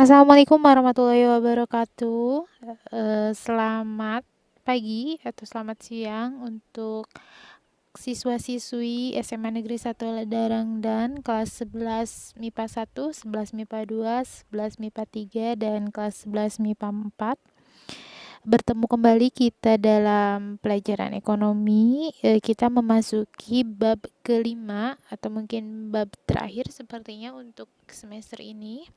Assalamualaikum warahmatullahi wabarakatuh. Selamat pagi atau selamat siang untuk siswa-siswi SMA Negeri 1 Ladarangdan kelas 11 MIPA 1, 11 MIPA 2, 11 MIPA 3, dan kelas 11 MIPA 4. Bertemu kembali kita dalam pelajaran ekonomi. Kita memasuki bab kelima atau mungkin bab terakhir sepertinya untuk semester ini,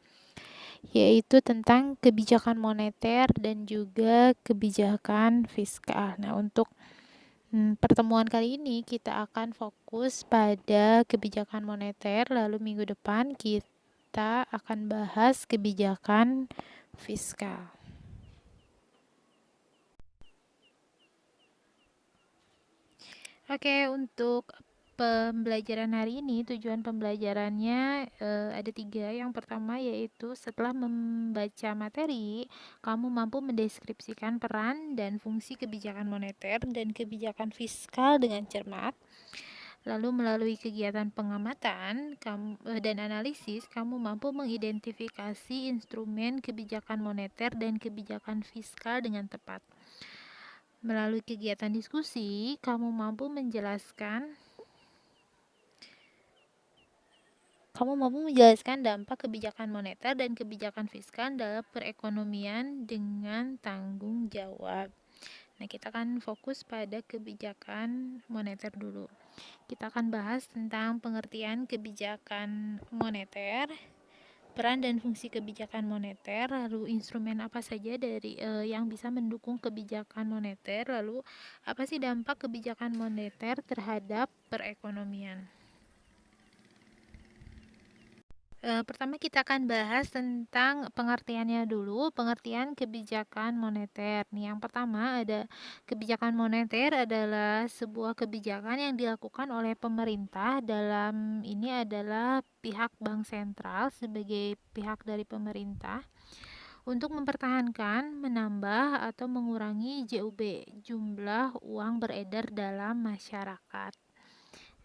yaitu tentang kebijakan moneter dan juga kebijakan fiskal. Nah, untuk pertemuan kali ini kita akan fokus pada kebijakan moneter, lalu minggu depan kita akan bahas kebijakan fiskal. Oke, untuk pembelajaran hari ini, tujuan pembelajarannya ada 3. Yang pertama yaitu setelah membaca materi, kamu mampu mendeskripsikan peran dan fungsi kebijakan moneter dan kebijakan fiskal dengan cermat. Lalu melalui kegiatan pengamatan dan analisis, kamu mampu mengidentifikasi instrumen kebijakan moneter dan kebijakan fiskal dengan tepat. Melalui kegiatan diskusi, kamu mampu menjelaskan dampak kebijakan moneter dan kebijakan fiskal dalam perekonomian dengan tanggung jawab. Nah, kita akan fokus pada kebijakan moneter dulu. Kita akan bahas tentang pengertian kebijakan moneter, peran dan fungsi kebijakan moneter, lalu instrumen apa saja dari yang bisa mendukung kebijakan moneter, lalu apa sih dampak kebijakan moneter terhadap perekonomian. Pertama kita akan bahas tentang pengertiannya dulu, pengertian kebijakan moneter. Nih, yang pertama ada kebijakan moneter adalah sebuah kebijakan yang dilakukan oleh pemerintah, dalam ini adalah pihak bank sentral sebagai pihak dari pemerintah, untuk mempertahankan, menambah atau mengurangi JUB, jumlah uang beredar dalam masyarakat.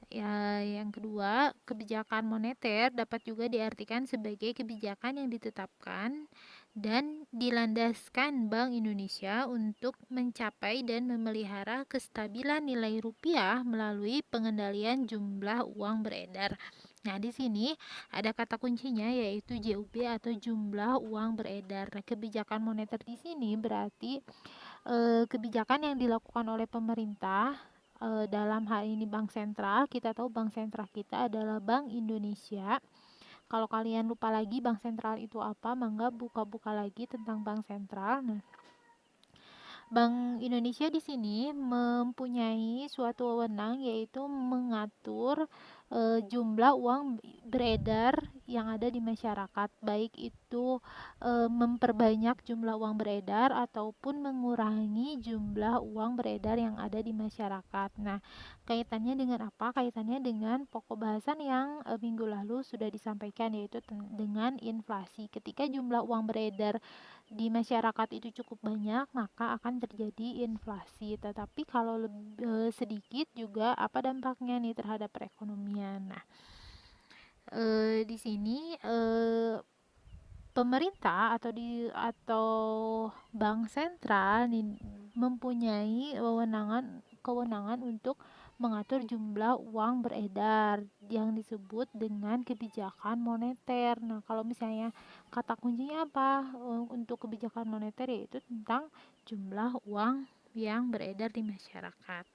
Ya, yang kedua, kebijakan moneter dapat juga diartikan sebagai kebijakan yang ditetapkan dan dilandaskan Bank Indonesia untuk mencapai dan memelihara kestabilan nilai rupiah melalui pengendalian jumlah uang beredar. Nah, di sini ada kata kuncinya yaitu JUB atau jumlah uang beredar. Nah, kebijakan moneter di sini berarti kebijakan yang dilakukan oleh pemerintah, dalam hal ini bank sentral. Kita tahu bank sentral kita adalah Bank Indonesia. Kalau kalian lupa lagi bank sentral itu apa, mangga buka-buka lagi tentang bank sentral. Nah, Bank Indonesia di sini mempunyai suatu wewenang yaitu mengatur jumlah uang beredar yang ada di masyarakat, baik itu memperbanyak jumlah uang beredar ataupun mengurangi jumlah uang beredar yang ada di masyarakat. Nah, kaitannya dengan apa? Kaitannya dengan pokok bahasan yang minggu lalu sudah disampaikan, yaitu dengan inflasi. Ketika jumlah uang beredar di masyarakat itu cukup banyak, maka akan terjadi inflasi. Tetapi kalau sedikit juga apa dampaknya nih terhadap perekonomian. Nah, di sini pemerintah atau bank sentral mempunyai kewenangan untuk mengatur jumlah uang beredar yang disebut dengan kebijakan moneter. Nah, kalau misalnya kata kuncinya apa untuk kebijakan moneter, yaitu tentang jumlah uang yang beredar di masyarakat.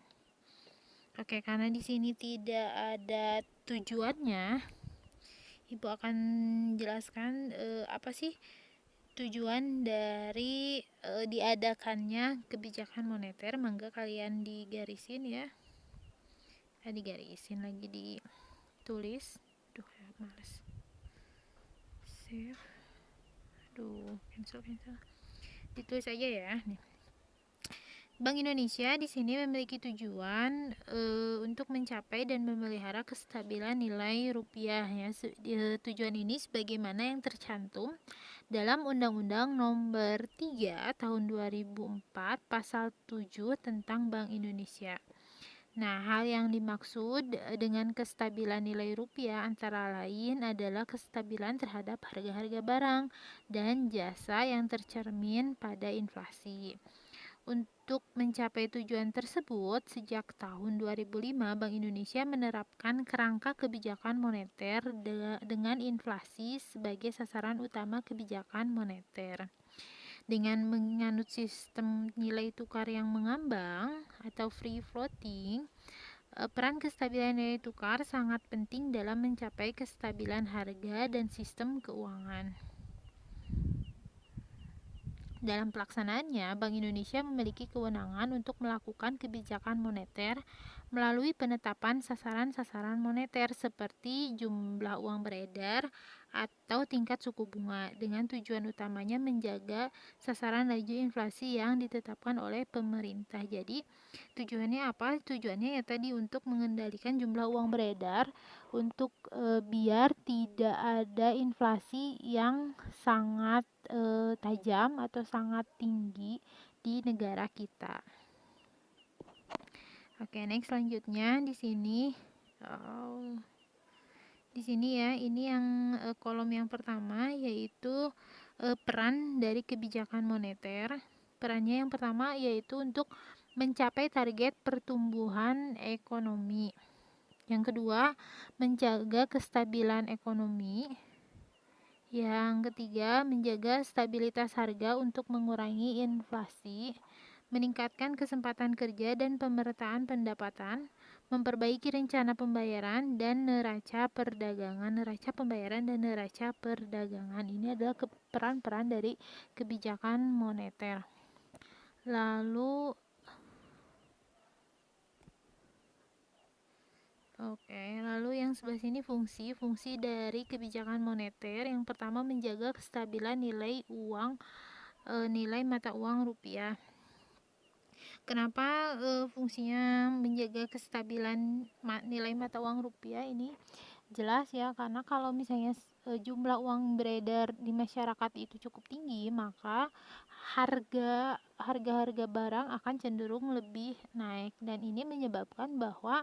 Oke, karena di sini tidak ada tujuannya, Ibu akan jelaskan apa sih tujuan dari diadakannya kebijakan moneter. Mangga kalian digarisin ya. Digarisin lagi, ditulis. Duh, males. Save. Aduh, cancel. Ditulis aja ya. Nih. Bank Indonesia di sini memiliki tujuan untuk mencapai dan memelihara kestabilan nilai rupiah ya. Tujuan ini sebagaimana yang tercantum dalam Undang-Undang Nomor 3 Tahun 2004 Pasal 7 tentang Bank Indonesia. Nah, hal yang dimaksud dengan kestabilan nilai rupiah antara lain adalah kestabilan terhadap harga-harga barang dan jasa yang tercermin pada inflasi. Untuk mencapai tujuan tersebut, sejak tahun 2005 Bank Indonesia menerapkan kerangka kebijakan moneter dengan inflasi sebagai sasaran utama kebijakan moneter. Dengan menganut sistem nilai tukar yang mengambang atau free floating, peran kestabilan nilai tukar sangat penting dalam mencapai kestabilan harga dan sistem keuangan. Dalam pelaksanaannya, Bank Indonesia memiliki kewenangan untuk melakukan kebijakan moneter melalui penetapan sasaran-sasaran moneter seperti jumlah uang beredar atau tingkat suku bunga, dengan tujuan utamanya menjaga sasaran laju inflasi yang ditetapkan oleh pemerintah. Jadi, tujuannya apa? Tujuannya ya tadi untuk mengendalikan jumlah uang beredar untuk biar tidak ada inflasi yang sangat tajam atau sangat tinggi di negara kita. Oke, next selanjutnya di sini ya, ini yang kolom yang pertama yaitu peran dari kebijakan moneter. Perannya yang pertama yaitu untuk mencapai target pertumbuhan ekonomi. Yang kedua, menjaga kestabilan ekonomi. Yang ketiga, menjaga stabilitas harga untuk mengurangi inflasi, meningkatkan kesempatan kerja dan pemerataan pendapatan, memperbaiki rencana pembayaran dan neraca perdagangan. Neraca pembayaran dan neraca perdagangan ini adalah peran-peran dari kebijakan moneter. Lalu yang sebelah sini fungsi dari kebijakan moneter. Yang pertama, menjaga kestabilan nilai mata uang rupiah. Kenapa fungsinya menjaga kestabilan nilai mata uang rupiah ini? Jelas ya, karena kalau misalnya jumlah uang beredar di masyarakat itu cukup tinggi, maka harga barang akan cenderung lebih naik, dan ini menyebabkan bahwa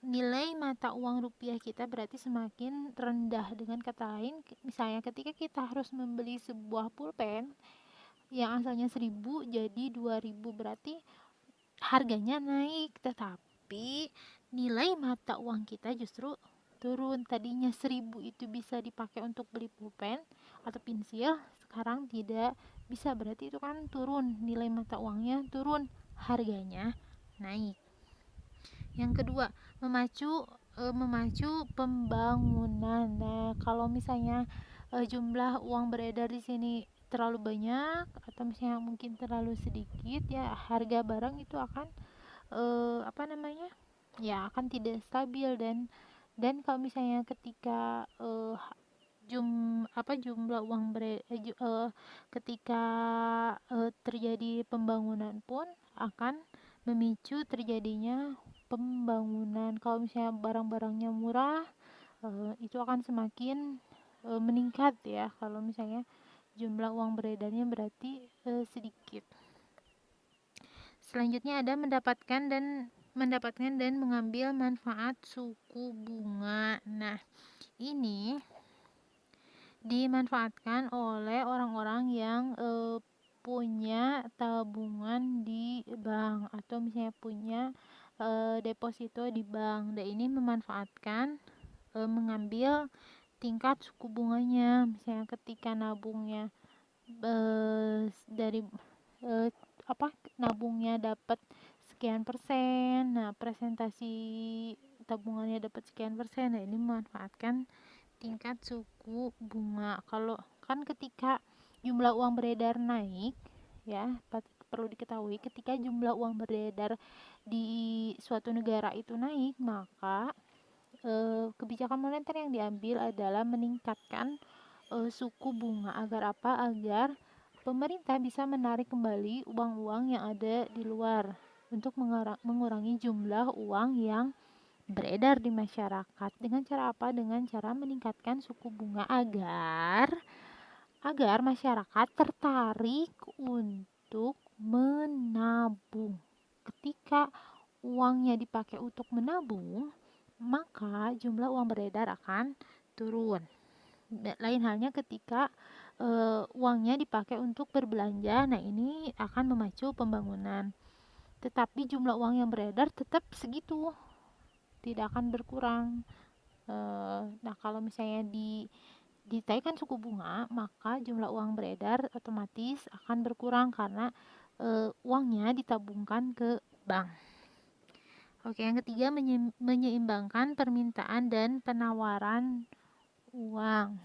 nilai mata uang rupiah kita berarti semakin rendah. Dengan kata lain, misalnya ketika kita harus membeli sebuah pulpen yang asalnya 1.000 jadi 2.000, berarti harganya naik, tetapi nilai mata uang kita justru turun. Tadinya 1.000 itu bisa dipakai untuk beli pulpen atau pensil, sekarang tidak bisa, berarti itu kan turun, nilai mata uangnya turun, harganya naik. Yang kedua, memacu pembangunan. Nah, kalau misalnya jumlah uang beredar di sini terlalu banyak atau misalnya mungkin terlalu sedikit, ya harga barang itu akan akan tidak stabil. Dan kalau misalnya ketika jumlah uang ketika terjadi pembangunan pun akan memicu terjadinya pembangunan. Kalau misalnya barang-barangnya murah, itu akan semakin meningkat ya. Kalau misalnya jumlah uang beredarnya berarti sedikit. Selanjutnya ada mendapatkan dan mengambil manfaat suku bunga. Nah, ini dimanfaatkan oleh orang-orang yang punya tabungan di bank atau misalnya punya deposito di bank. Dan ini memanfaatkan mengambil tingkat suku bunganya. Misalnya ketika nabungnya dari nabungnya dapat sekian persen, nah presentasi tabungannya dapat sekian persen, nah ini memanfaatkan tingkat suku bunga. Kalau kan ketika jumlah uang beredar naik ya, perlu diketahui ketika jumlah uang beredar di suatu negara itu naik, maka kebijakan moneter yang diambil adalah meningkatkan suku bunga. Agar apa? Agar pemerintah bisa menarik kembali uang-uang yang ada di luar untuk mengurangi jumlah uang yang beredar di masyarakat. Dengan cara apa? Dengan cara meningkatkan suku bunga agar masyarakat tertarik untuk menabung. Ketika uangnya dipakai untuk menabung, maka jumlah uang beredar akan turun. Lain halnya ketika uangnya dipakai untuk berbelanja, nah ini akan memacu pembangunan. Tetapi jumlah uang yang beredar tetap segitu, tidak akan berkurang. Nah, kalau misalnya ditaikkan suku bunga, maka jumlah uang beredar otomatis akan berkurang karena uangnya ditabungkan ke bank. Oke, yang ketiga menyeimbangkan permintaan dan penawaran uang.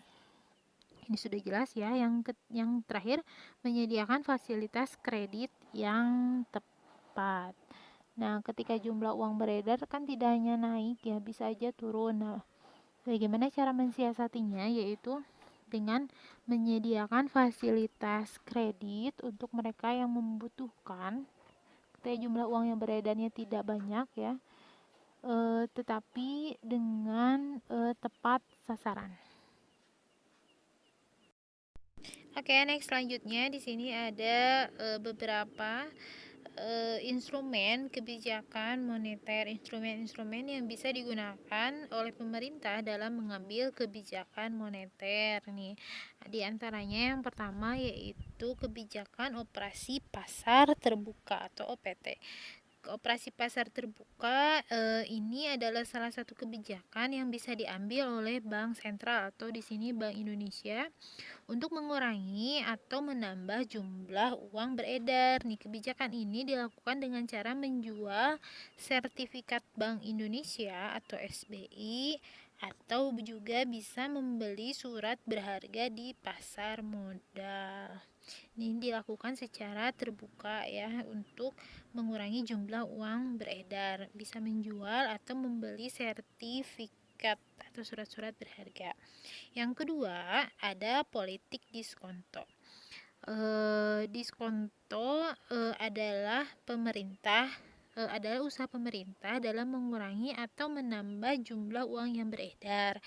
Ini sudah jelas ya. Yang terakhir, menyediakan fasilitas kredit yang tepat. Nah, ketika jumlah uang beredar kan tidak hanya naik ya, bisa aja turun. Nah, bagaimana cara mensiasatinya? Yaitu dengan menyediakan fasilitas kredit untuk mereka yang membutuhkan. Ketika jumlah uang yang beredarnya tidak banyak ya, tetapi dengan tepat sasaran. Oke, next selanjutnya di sini ada beberapa instrumen kebijakan moneter, instrumen-instrumen yang bisa digunakan oleh pemerintah dalam mengambil kebijakan moneter nih. Di antaranya yang pertama yaitu kebijakan operasi pasar terbuka atau OPT. Operasi pasar terbuka ini adalah salah satu kebijakan yang bisa diambil oleh Bank Sentral atau di sini Bank Indonesia untuk mengurangi atau menambah jumlah uang beredar. Nih, kebijakan ini dilakukan dengan cara menjual sertifikat Bank Indonesia atau SBI atau juga bisa membeli surat berharga di pasar modal. Ini dilakukan secara terbuka ya untuk mengurangi jumlah uang beredar. Bisa menjual atau membeli sertifikat atau surat-surat berharga. Yang kedua, ada politik diskonto. Diskonto adalah usaha pemerintah dalam mengurangi atau menambah jumlah uang yang beredar.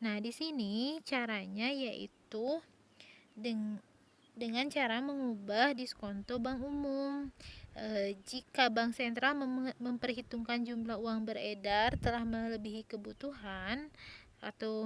Nah, di sini caranya yaitu dengan cara mengubah diskonto bank umum. Jika bank sentral memperhitungkan jumlah uang beredar telah melebihi kebutuhan atau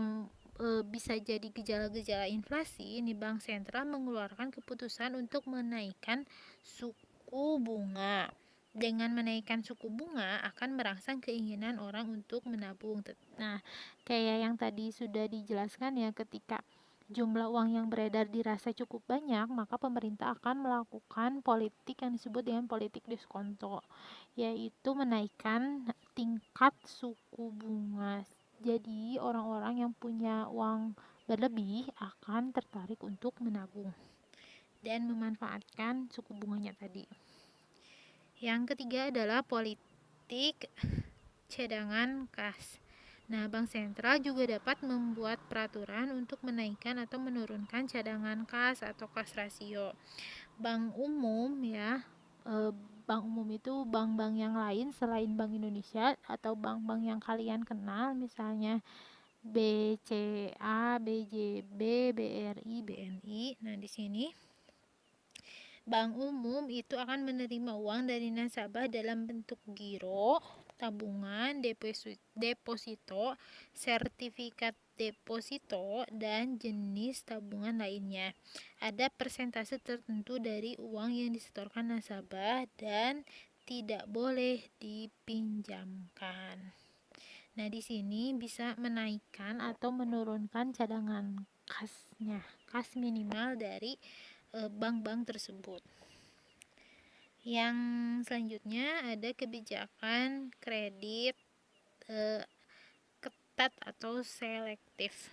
bisa jadi gejala-gejala inflasi, ini bank sentral mengeluarkan keputusan untuk menaikkan suku bunga. Dengan menaikkan suku bunga akan merangsang keinginan orang untuk menabung. Nah, kayak yang tadi sudah dijelaskan ya, ketika jumlah uang yang beredar dirasa cukup banyak, maka pemerintah akan melakukan politik yang disebut dengan politik diskonto, yaitu menaikkan tingkat suku bunga. Jadi, orang-orang yang punya uang berlebih akan tertarik untuk menabung dan memanfaatkan suku bunganya tadi. Yang ketiga adalah politik cadangan kas. Nah, Bank Sentral juga dapat membuat peraturan untuk menaikkan atau menurunkan cadangan kas atau kas rasio. Bank umum ya, bank umum itu bank-bank yang lain selain Bank Indonesia atau bank-bank yang kalian kenal, misalnya BCA, BJB, BRI, BNI. Nah, di sini bank umum itu akan menerima uang dari nasabah dalam bentuk giro, tabungan, deposito, sertifikat deposito, dan jenis tabungan lainnya. Ada persentase tertentu dari uang yang disetorkan nasabah dan tidak boleh dipinjamkan. Nah, di sini bisa menaikkan atau menurunkan cadangan kasnya, kas minimal dari bank-bank tersebut. Yang selanjutnya ada kebijakan kredit ketat atau selektif.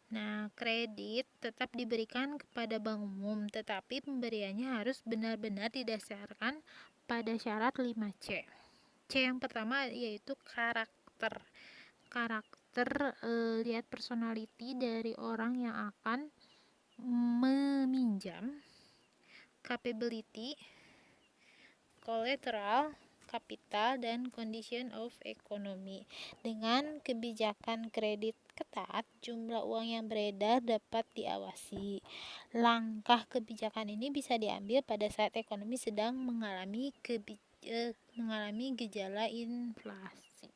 Nah, kredit tetap diberikan kepada bank umum, tetapi pemberiannya harus benar-benar didasarkan pada syarat 5C. C yang pertama yaitu karakter. Lihat personality dari orang yang akan meminjam, capability, collateral, capital, dan condition of economy. Dengan kebijakan kredit ketat, jumlah uang yang beredar dapat diawasi. Langkah kebijakan ini bisa diambil pada saat ekonomi sedang mengalami mengalami gejala inflasi.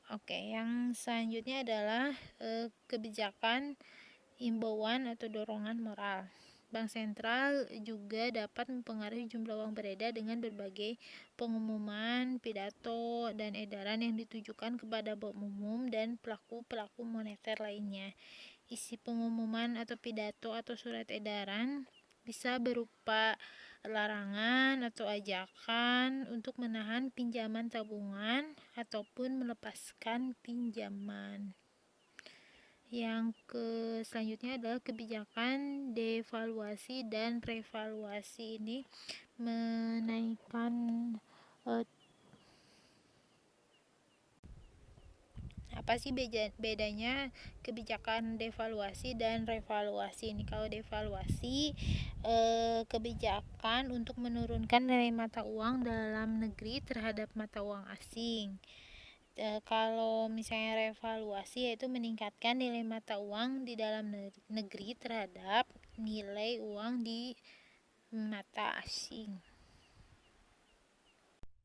Oke, yang selanjutnya adalah kebijakan himbauan atau dorongan moral. Bank sentral juga dapat mempengaruhi jumlah uang beredar dengan berbagai pengumuman, pidato, dan edaran yang ditujukan kepada umum dan pelaku-pelaku moneter lainnya. Isi pengumuman atau pidato atau surat edaran bisa berupa larangan atau ajakan untuk menahan pinjaman tabungan ataupun melepaskan pinjaman. Yang selanjutnya adalah kebijakan devaluasi dan revaluasi. Ini menaikkan apa sih bedanya kebijakan devaluasi dan revaluasi ini? Kalau devaluasi kebijakan untuk menurunkan nilai mata uang dalam negeri terhadap mata uang asing. Kalau misalnya revaluasi yaitu meningkatkan nilai mata uang di dalam negeri terhadap nilai uang di mata asing.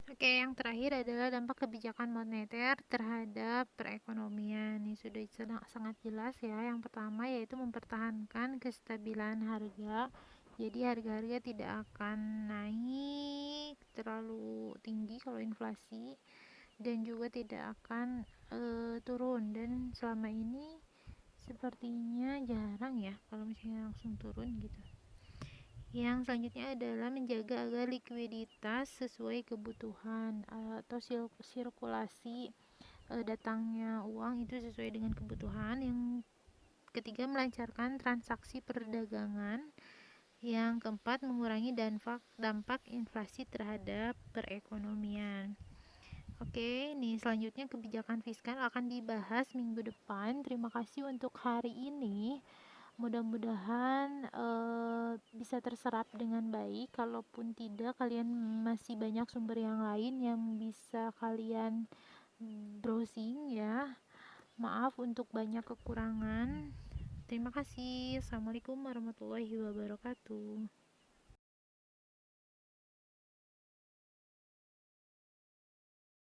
Oke, yang terakhir adalah dampak kebijakan moneter terhadap perekonomian. Ini sudah sangat jelas ya. Yang pertama yaitu mempertahankan kestabilan harga. Jadi harga-harga tidak akan naik terlalu tinggi kalau inflasi, dan juga tidak akan turun, dan selama ini sepertinya jarang ya kalau misalnya langsung turun gitu. Yang selanjutnya adalah menjaga agar likuiditas sesuai kebutuhan atau sirkulasi datangnya uang itu sesuai dengan kebutuhan. Yang ketiga, melancarkan transaksi perdagangan. Yang keempat, mengurangi dampak inflasi terhadap perekonomian. Oke, nih selanjutnya kebijakan fiskal akan dibahas minggu depan. Terima kasih untuk hari ini. Mudah-mudahan bisa terserap dengan baik. Kalaupun tidak, kalian masih banyak sumber yang lain yang bisa kalian browsing ya. Maaf untuk banyak kekurangan. Terima kasih. Assalamualaikum warahmatullahi wabarakatuh.